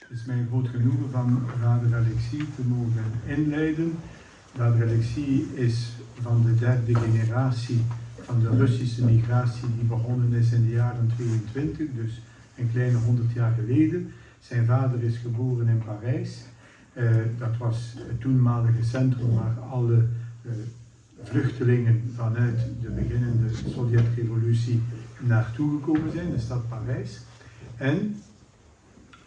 Het is mij een groot genoegen van vader Alexis te mogen inleiden. Vader Alexis is van de derde generatie van de Russische migratie die begonnen is in de jaren 22, dus een kleine 100 jaar geleden. Zijn vader is geboren in Parijs. Dat was het toenmalige centrum waar alle vluchtelingen vanuit de beginnende Sovjetrevolutie naartoe gekomen zijn, de stad Parijs. En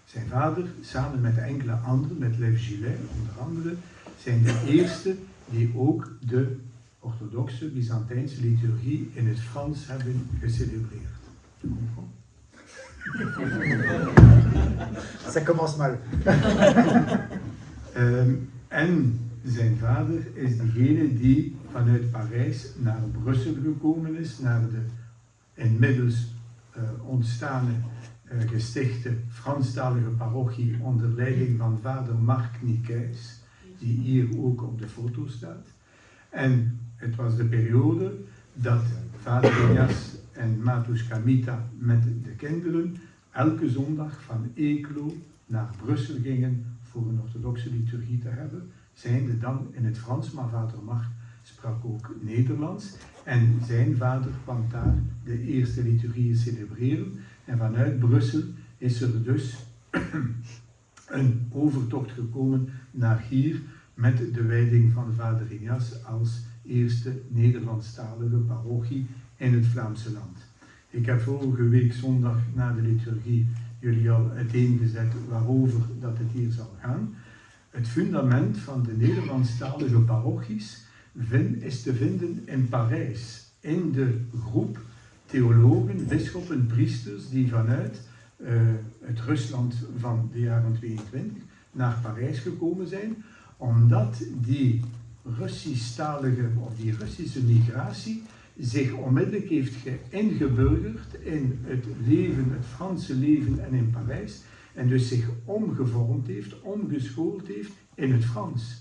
zijn vader, samen met enkele anderen, met Lezing onder andere, zijn de eerste die ook de orthodoxe Byzantijnse liturgie in het Frans hebben gecelebreerd. Ça commence mal. En zijn vader is degene die vanuit Parijs naar Brussel gekomen is, naar de inmiddels ontstane gestichte Franstalige parochie onder leiding van vader Marc Nicaise, die hier ook op de foto staat. En het was de periode dat vader Ignace en Matuszka Mita met de kinderen elke zondag van Eeklo naar Brussel gingen voor een orthodoxe liturgie te hebben, zijnde dan in het Frans, maar vader Marc sprak ook Nederlands. En zijn vader kwam daar de eerste liturgieën celebreren. En vanuit Brussel is er dus een overtocht gekomen naar hier met de wijding van vader Ignace als eerste Nederlandstalige parochie in het Vlaamse land. Ik heb vorige week zondag na de liturgie jullie al uiteengezet waarover dat het hier zal gaan. Het fundament van de Nederlandstalige parochies is te vinden in Parijs, in de groep theologen, bisschoppen, priesters die vanuit het Rusland van de jaren 22 naar Parijs gekomen zijn, omdat die Russisch-talige of die Russische migratie zich onmiddellijk heeft ingeburgerd in het leven, het Franse leven en in Parijs, en dus zich omgevormd heeft, omgeschoold heeft in het Frans.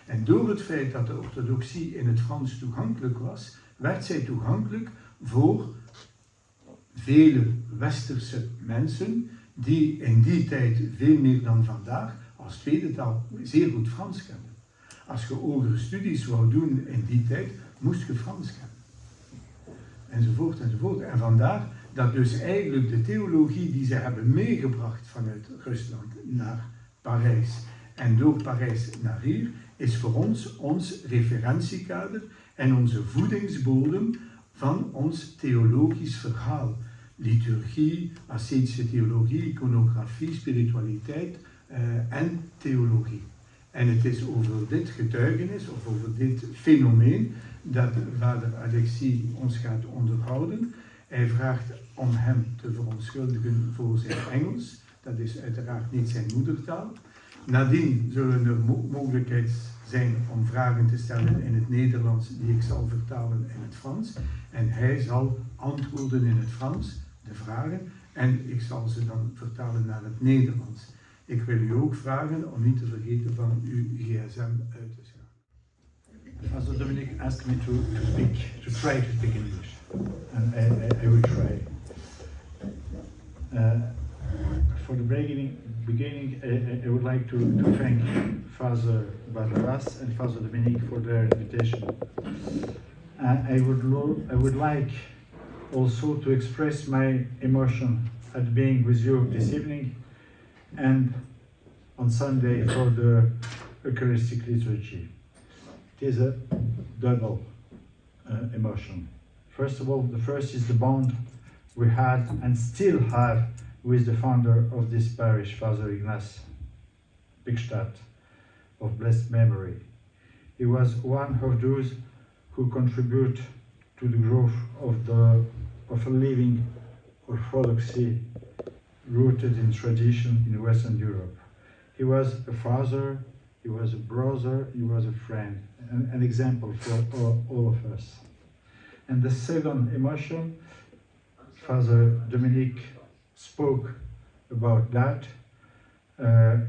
En door het feit dat de orthodoxie in het Frans toegankelijk was, werd zij toegankelijk voor vele westerse mensen die in die tijd veel meer dan vandaag als tweede taal zeer goed Frans kenden. Als je hogere studies wou doen in die tijd, moest je Frans kennen. Enzovoort, enzovoort. En vandaar dat dus eigenlijk de theologie die ze hebben meegebracht vanuit Rusland naar Parijs en door Parijs naar hier, is voor ons referentiekader en onze voedingsbodem van ons theologisch verhaal. Liturgie, ascetische theologie, iconografie, spiritualiteit en theologie. En het is over dit getuigenis, of over dit fenomeen, dat vader Alexis ons gaat onderhouden. Hij vraagt om hem te verontschuldigen voor zijn Engels. Dat is uiteraard niet zijn moedertaal. Nadien zullen er mogelijkheid zijn om vragen te stellen in het Nederlands die ik zal vertalen in het Frans. En hij zal antwoorden in het Frans, de vragen, en ik zal ze dan vertalen naar het Nederlands. Ik wil u ook vragen om niet te vergeten van uw gsm uit te schakelen. Pastor Dominic asked me to try to speak English, and I will try. For the beginning, I would like to thank Father Barnabas and Father Dominic for their invitation. I would like also to express my emotion at being with you this evening and on Sunday for the Eucharistic liturgy. It is a double emotion. First of all, the first is the bond we had and still have with the founder of this parish, Father Ignace Bigstadt, of blessed memory. He was one of those who contribute to the growth of a living orthodoxy rooted in tradition in Western Europe. He was a father, he was a brother, he was a friend, an example for all of us. And the second emotion, Father Dominic spoke about that,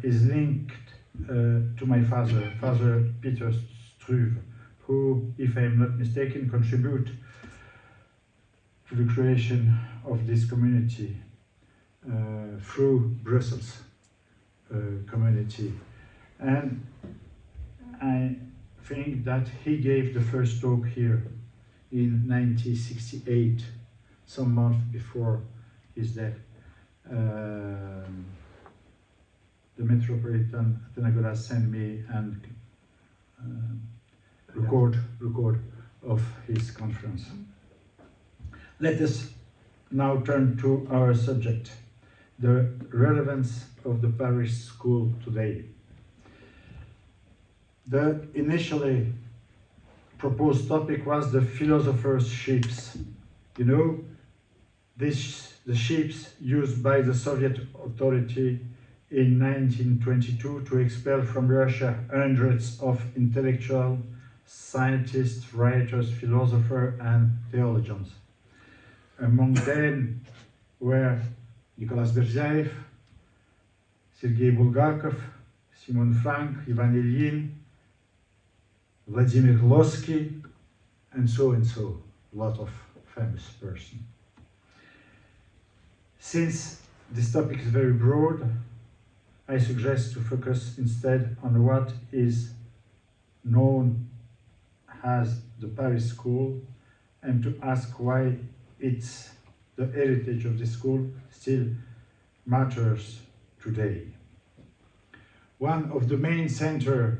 is linked to my father, Father Peter Struve, who, if I am not mistaken, contribute to the creation of this community through Brussels. community. And I think that he gave the first talk here in 1968, some months before his death. The Metropolitan Athenagoras sent me and record of his conference. Let us now turn to our subject, the relevance of the parish school today. The initially proposed topic was the philosopher's ships. You know, the ships used by the Soviet authority in 1922 to expel from Russia hundreds of intellectuals, scientists, writers, philosophers, and theologians. Among them were Nicolas Berdyaev, Sergei Bulgakov, Simon Frank, Ivan Ilyin, Vladimir Losky, and so, a lot of famous persons. Since this topic is very broad, I suggest to focus instead on what is known as the Paris School and to ask why the heritage of the school still matters today. One of the main centers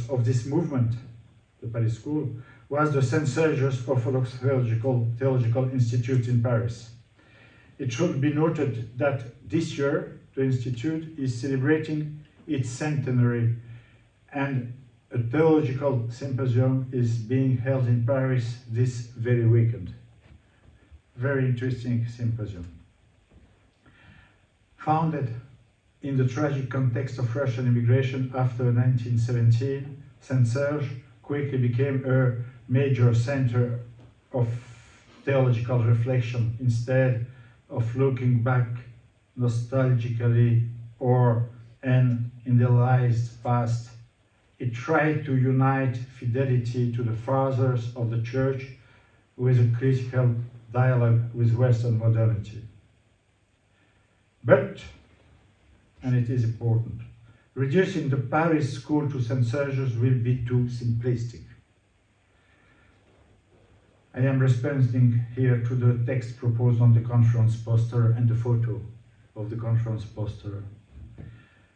of this movement, the Paris School, was the St. Sergius Orthodoxe Theological Institute in Paris. It should be noted that this year the institute is celebrating its centenary, and a theological symposium is being held in Paris this very weekend. Very interesting symposium. Founded in the tragic context of Russian immigration after 1917, St. Serge quickly became a major center of theological reflection instead of looking back nostalgically or an idealized past. It tried to unite fidelity to the fathers of the Church with a critical dialogue with Western modernity. But, and it is important, reducing the Paris School to St. Sergius will be too simplistic. I am responding here to the text proposed on the conference poster and the photo of the conference poster.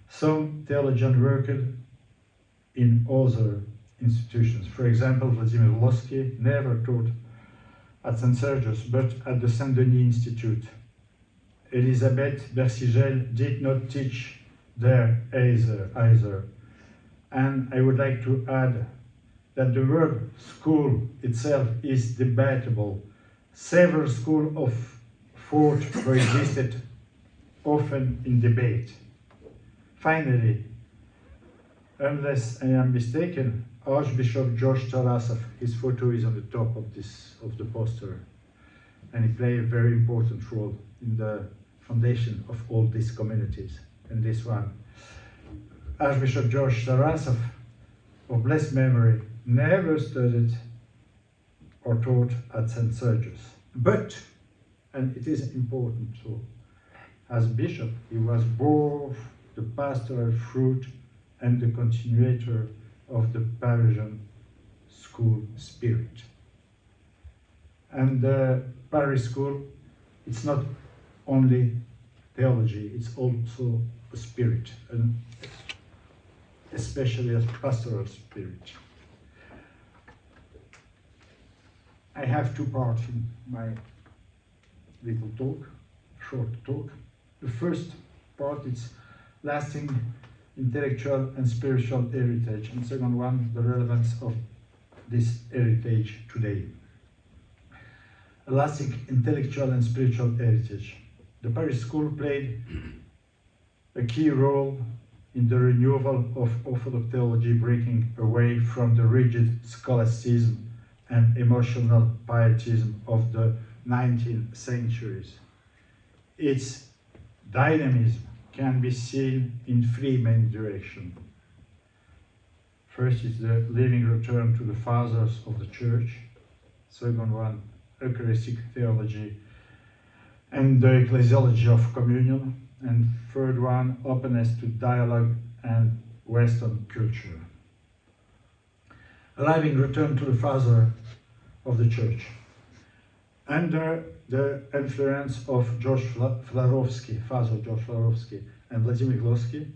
Some theologians worked in other institutions. For example, Vladimir Losky never taught at St. Sergius, but at the Saint-Denis Institute. Elisabeth Bersigel did not teach there either. And I would like to add that the word school itself is debatable. Several schools of thought coexisted, often in debate. Finally, unless I am mistaken, Archbishop George Tarasov, his photo is on the top of the poster, and he played a very important role in the foundation of all these communities, and this one. Archbishop George Tarasov, of blessed memory, never studied or taught at St. Sergius. But, and it is important too, as bishop, he was both the pastoral fruit and the continuator of the Parisian school spirit. And the Paris School, it's not only theology, it's also a spirit, and especially a pastoral spirit. I have two parts in my little talk, short talk. The first part is lasting intellectual and spiritual heritage, and second one, the relevance of this heritage today. A lasting intellectual and spiritual heritage. The Paris School played a key role in the renewal of Orthodox theology, breaking away from the rigid scholasticism and emotional pietism of the 19th centuries. Its dynamism can be seen in three main directions. First is the living return to the fathers of the Church. Second one, Eucharistic theology and the ecclesiology of communion, and third one, openness to dialogue and Western culture. A living return to the father of the church. Under the influence of Father George Flarovsky and Vladimir Glosky,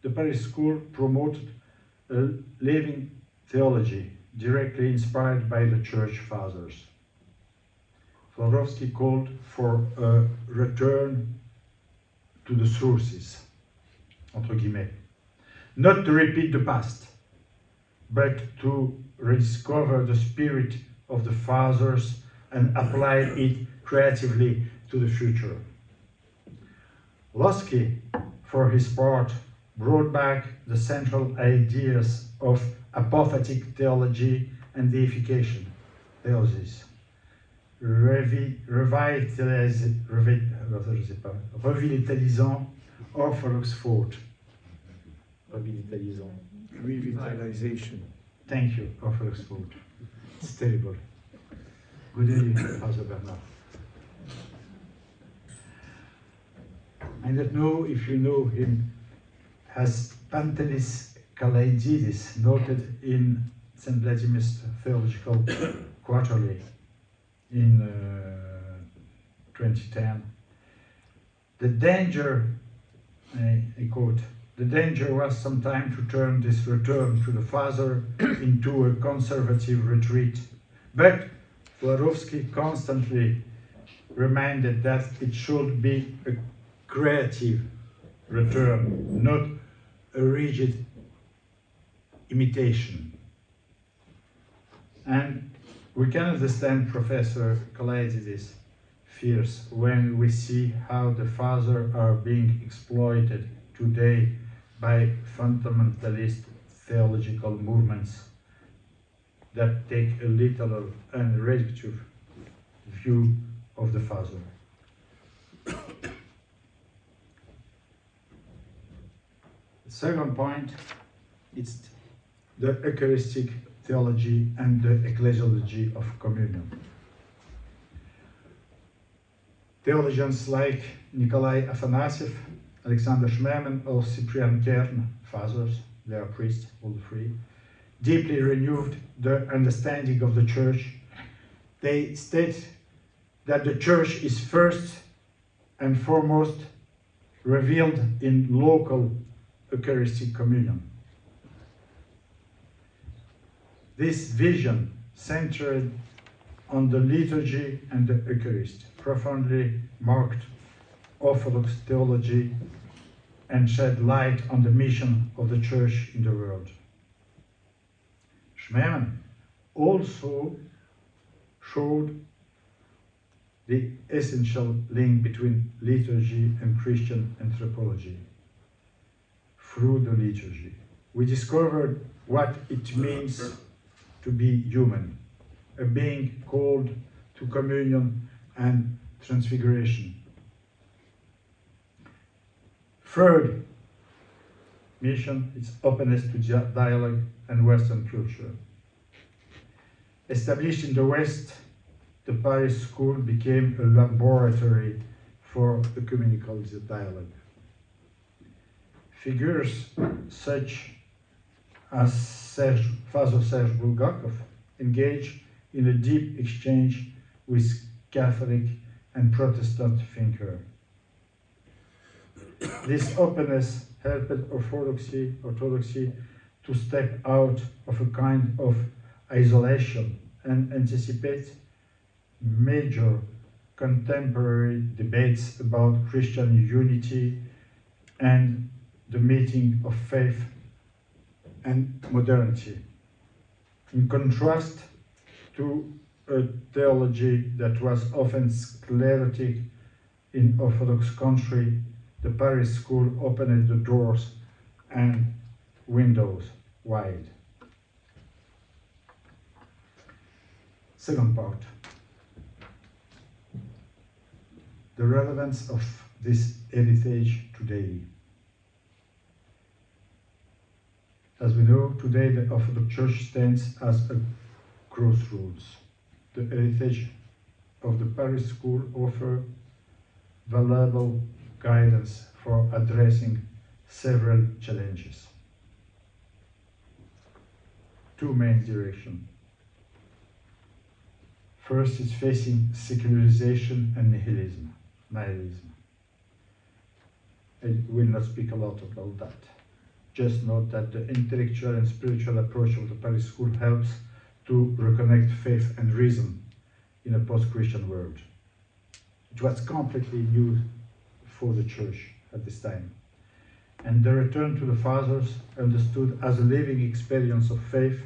the Paris school promoted a living theology directly inspired by the church fathers. Flarovsky called for a return to the sources, entre guillemets, not to repeat the past, but to rediscover the spirit of the fathers and apply it creatively to the future. Glosky, for his part, brought back the central ideas of apophatic theology and deification, theosis, revitalisant Orthodoxe thought. Revitalization. Thank you, Orthodoxe thought. It's terrible. Good evening, Father Bernard. I don't know if you know him as Pantelis Kalaididis, noted in St. Vladimir's Theological Quarterly in 2010. The danger, I quote, the danger was sometimes to turn this return to the Father into a conservative retreat. But Flarovsky constantly reminded that it should be a creative return, not a rigid imitation. And we can understand Professor Kalaididis' fears when we see how the fathers are being exploited today by fundamentalist theological movements that take a literal and reductive view of the Father. The second point is the Eucharistic theology and the ecclesiology of communion. Theologians like Nikolai Afanasiev, Alexander Schmemann, or Cyprian Kern, fathers, they are priests, all three, deeply renewed the understanding of the Church. They state that the Church is first and foremost revealed in local Eucharistic communion. This vision, centered on the liturgy and the Eucharist, profoundly marked Orthodox theology and shed light on the mission of the Church in the world. Schmemann also showed the essential link between liturgy and Christian anthropology. Through the liturgy, we discovered what it means to be human, a being called to communion and transfiguration. Third mission is openness to dialogue and Western culture. Established in the West, the Paris school became a laboratory for ecumenical dialogue. Figures such as Father Serge Bulgakov engaged in a deep exchange with Catholic and Protestant thinkers. This openness helped Orthodoxy to step out of a kind of isolation and anticipate major contemporary debates about Christian unity and the meeting of faith and modernity. In contrast to a theology that was often sclerotic in Orthodox country, the Paris school opened the doors and windows wide. Second part, the relevance of this heritage today. As we know, today the Orthodox Church stands as a crossroads. The heritage of the Paris school offers valuable guidance for addressing several challenges. Two main directions. First is facing secularization and nihilism. I will not speak a lot about that. Just note that the intellectual and spiritual approach of the Paris School helps to reconnect faith and reason in a post-Christian world. It was completely new for the Church at this time. And the return to the Fathers, understood as a living experience of faith,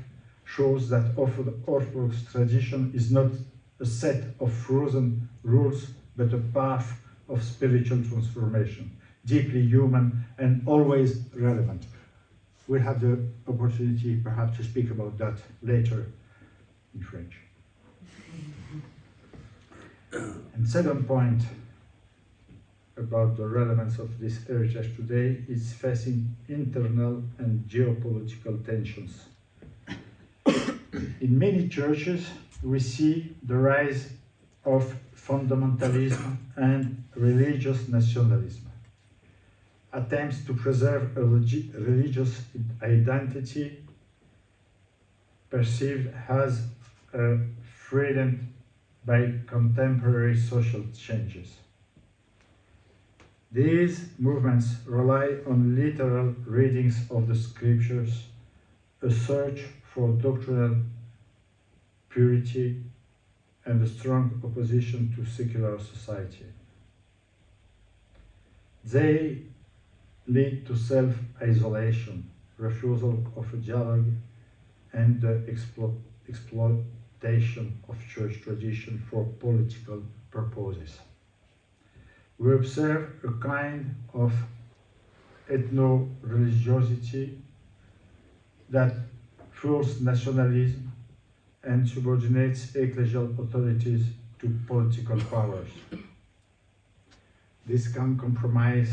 shows that Orthodox tradition is not a set of frozen rules, but a path of spiritual transformation, deeply human and always relevant. We'll have the opportunity perhaps to speak about that later in French. And second point about the relevance of this heritage today is facing internal and geopolitical tensions. In many churches, we see the rise of fundamentalism and religious nationalism. Attempts to preserve a religious identity perceived as threatened by contemporary social changes. These movements rely on literal readings of the scriptures, a search for doctrinal purity, and a strong opposition to secular society. They lead to self-isolation, refusal of a dialogue, and the exploitation of church tradition for political purposes. We observe a kind of ethno-religiosity that fuels nationalism and subordinates ecclesial authorities to political powers. This can compromise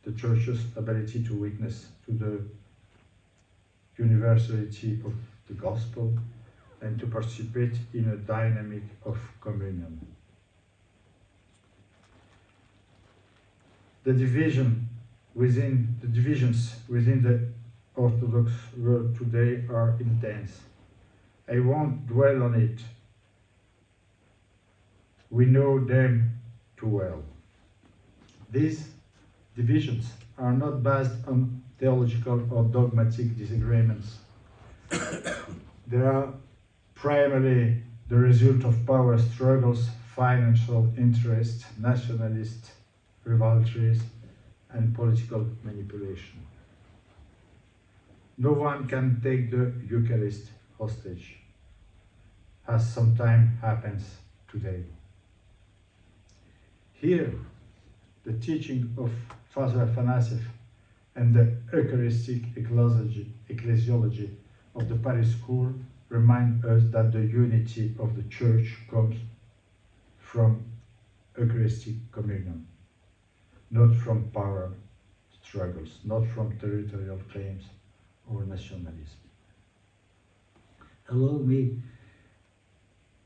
the Church's ability to witness to the universality of the gospel and to participate in a dynamic of communion. The divisions within the Orthodox world today are intense. I won't dwell on it. We know them too well. These divisions are not based on theological or dogmatic disagreements. They are primarily the result of power struggles, financial interests, nationalist rivalries, and political manipulation. No one can take the Eucharist hostage, as sometimes happens today. Here, the teaching of Father Afanasieff and the Eucharistic ecclesiology of the Paris School remind us that the unity of the Church comes from Eucharistic communion, not from power struggles, not from territorial claims or nationalism. Allow me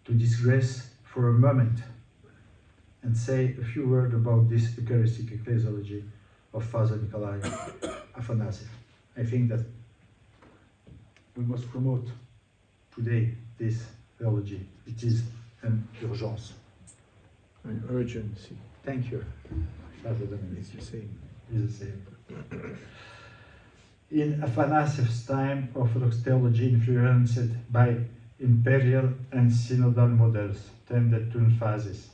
to digress for a moment and say a few words about this Eucharistic ecclesiology of Father Nikolai Afanasieff. I think that we must promote today this theology. It is an urgence. An urgency. Thank you, Father Dominic. It's the same. Is the same. In Afanasieff's time, Orthodox theology, influenced by imperial and synodal models, tended to emphasize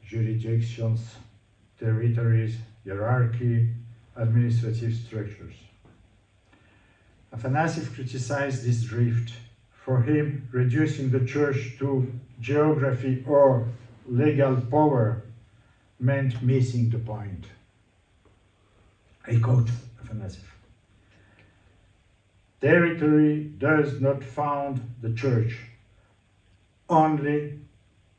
jurisdictions, territories, hierarchy, administrative structures. Afanasieff criticized this drift. For him, reducing the Church to geography or legal power meant missing the point. I quote Afanasieff: "Territory does not found the Church, only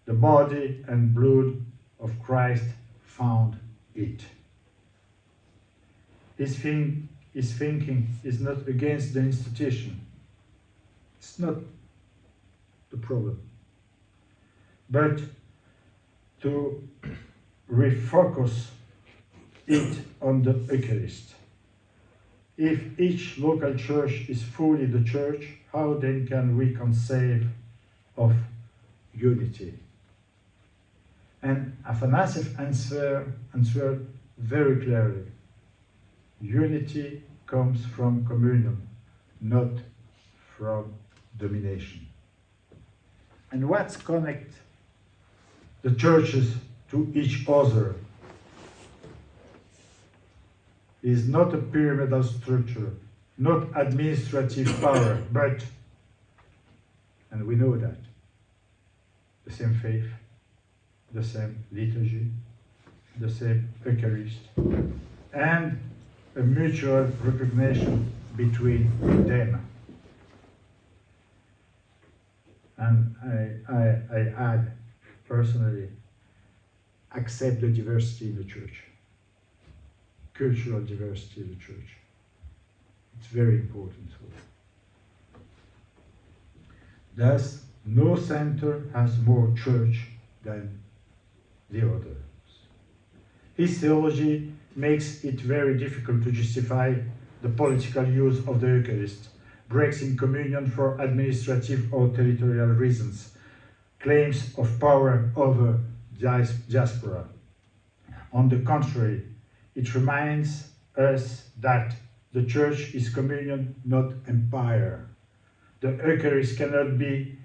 the body and blood of Christ found it." His thinking is not against the institution. It's not the problem. But to refocus it on the Eucharist. If each local church is fully the church, how then can we conceive of unity? And Athanasius answered very clearly. Unity comes from communion, not from domination. And what connects the churches to each other is not a pyramidal structure, not administrative power, but, and we know that, the same faith, the same liturgy, the same Eucharist, and a mutual recognition between them. And I add, personally, accept the diversity in the church, cultural diversity in the church. It's very important. Thus, no center has more church than the others. His theology makes it very difficult to justify the political use of the Eucharist, breaks in communion for administrative or territorial reasons, claims of power over diaspora. On the contrary, it reminds us that the Church is communion, not empire. The Eucharist cannot be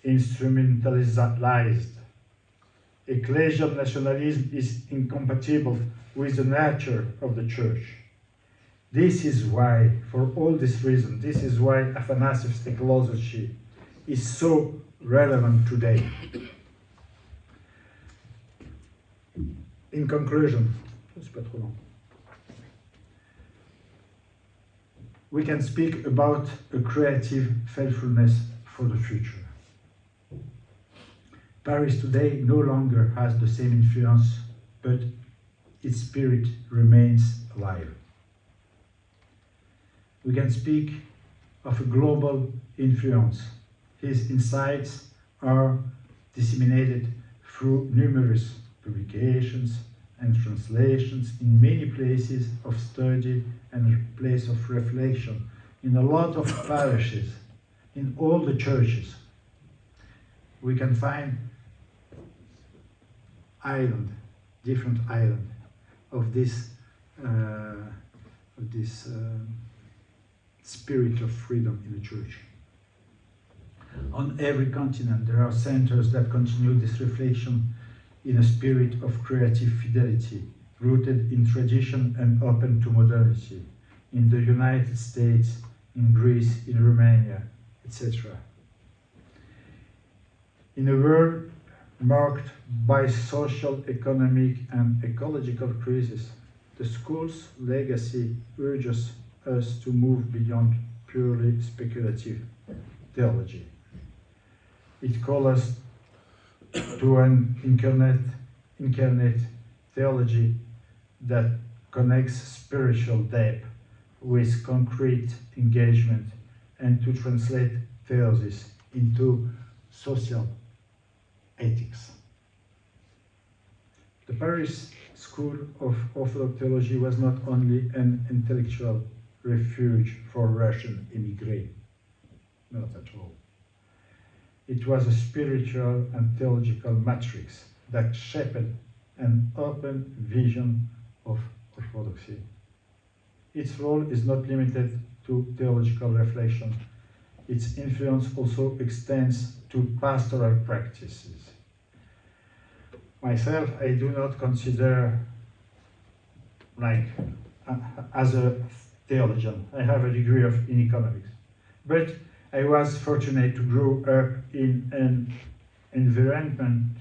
instrumentalized. Ecclesial nationalism is incompatible with the nature of the Church. This is why, for all this reason, this is why Athanasius' ecclesiology is so relevant today. In conclusion, we can speak about a creative faithfulness for the future. Paris today no longer has the same influence, but its spirit remains alive. We can speak of a global influence. His insights are disseminated through numerous publications and translations in many places of study and place of reflection, in a lot of parishes, in all the churches. We can find different islands of this spirit of freedom in the church. On every continent, there are centers that continue this reflection in a spirit of creative fidelity, rooted in tradition and open to modernity, in the United States, in Greece, in Romania, etc. In a world marked by social, economic, and ecological crisis, the school's legacy urges us to move beyond purely speculative theology. It calls us to an incarnate theology that connects spiritual depth with concrete engagement and to translate theosis into social ethics. The Paris School of Orthodox Theology was not only an intellectual refuge for Russian immigrants, not at all. It was a spiritual and theological matrix that shaped an open vision of Orthodoxy. Its role is not limited to theological reflection. Its influence also extends to pastoral practices. Myself, I do not consider as a theologian. I have a degree in economics. But I was fortunate to grow up in an environment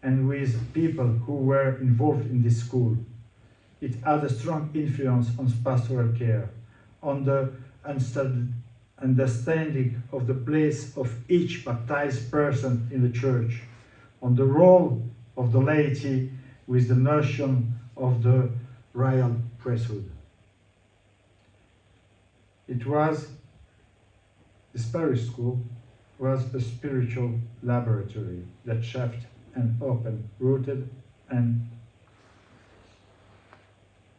and with people who were involved in this school. It had a strong influence on pastoral care, on the understanding of the place of each baptized person in the church, on the role of the laity with the notion of the royal priesthood. This Paris school was a spiritual laboratory that shaped an open, rooted, and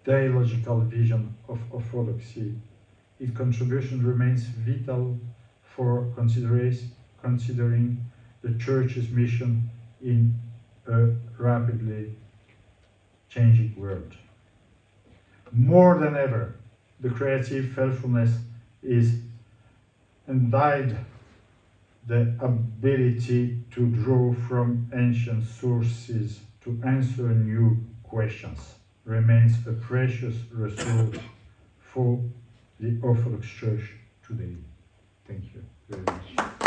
theological vision of Orthodoxy. Its contribution remains vital for considering the Church's mission in a rapidly changing world. More than ever, the creative faithfulness is endowed the ability to draw from ancient sources to answer new questions remains a precious resource for the Orthodox Church today. Thank you very much.